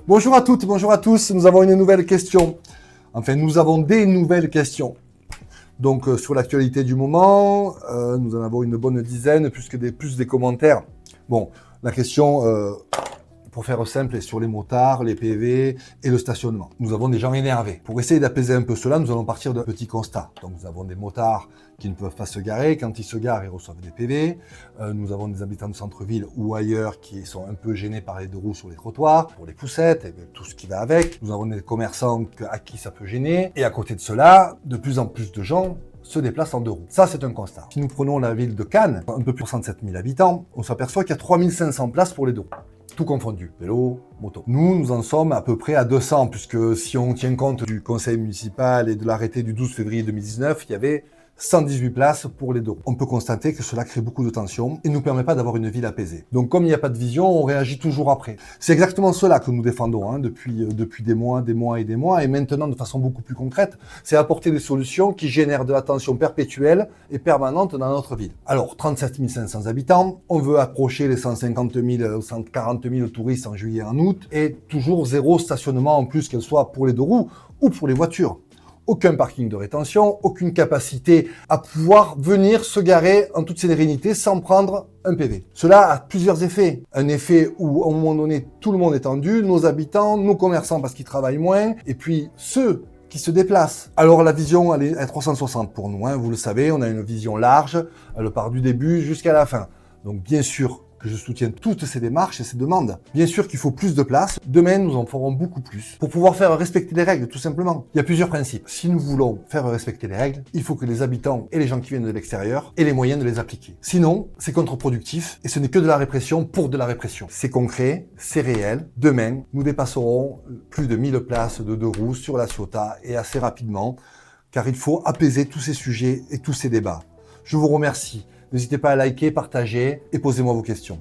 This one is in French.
Bonjour à toutes, bonjour à tous. Nous avons une nouvelle question. Enfin, nous avons des nouvelles questions. Donc, sur l'actualité du moment, nous en avons une bonne dizaine, plus des commentaires. Bon, la question, pour faire simple, est sur les motards, les PV et le stationnement. Nous avons des gens énervés. Pour essayer d'apaiser un peu cela, nous allons partir d'un petit constat. Donc, nous avons des motards qui ne peuvent pas se garer. Quand ils se garent, ils reçoivent des PV. Nous avons des habitants de centre-ville ou ailleurs qui sont un peu gênés par les deux roues sur les trottoirs, pour les poussettes et tout ce qui va avec. Nous avons des commerçants à qui ça peut gêner. Et à côté de cela, de plus en plus de gens se déplacent en deux roues. Ça, c'est un constat. Si nous prenons la ville de Cannes, un peu plus de 67 000 habitants, on s'aperçoit qu'il y a 3500 places pour les deux roues. Tout confondu, vélo, moto. Nous en sommes à peu près à 200, puisque si on tient compte du conseil municipal et de l'arrêté du 12 février 2019, il y avait 118 places pour les deux roues. On peut constater que cela crée beaucoup de tensions et ne nous permet pas d'avoir une ville apaisée. Donc comme il n'y a pas de vision, on réagit toujours après. C'est exactement cela que nous défendons depuis des mois et des mois, et maintenant de façon beaucoup plus concrète, c'est apporter des solutions qui génèrent de la tension perpétuelle et permanente dans notre ville. Alors 37 500 habitants, on veut approcher les 150 000 ou 140 000 touristes en juillet et en août, et toujours zéro stationnement en plus, qu'elle soit pour les deux roues ou pour les voitures. Aucun parking de rétention, aucune capacité à pouvoir venir se garer en toute sérénité sans prendre un PV. Cela a plusieurs effets. Un effet où, à un moment donné, tout le monde est tendu, nos habitants, nos commerçants parce qu'ils travaillent moins, et puis ceux qui se déplacent. Alors la vision, elle est à 360 pour nous, vous le savez, on a une vision large, elle part du début jusqu'à la fin. Donc bien sûr que je soutiens toutes ces démarches et ces demandes. Bien sûr qu'il faut plus de place. Demain, nous en ferons beaucoup plus pour pouvoir faire respecter les règles, tout simplement. Il y a plusieurs principes. Si nous voulons faire respecter les règles, il faut que les habitants et les gens qui viennent de l'extérieur aient les moyens de les appliquer. Sinon, c'est contre-productif et ce n'est que de la répression pour de la répression. C'est concret, c'est réel. Demain, nous dépasserons plus de 1000 places de deux roues sur la Ciotat et assez rapidement, car il faut apaiser tous ces sujets et tous ces débats. Je vous remercie. N'hésitez pas à liker, partager et posez-moi vos questions.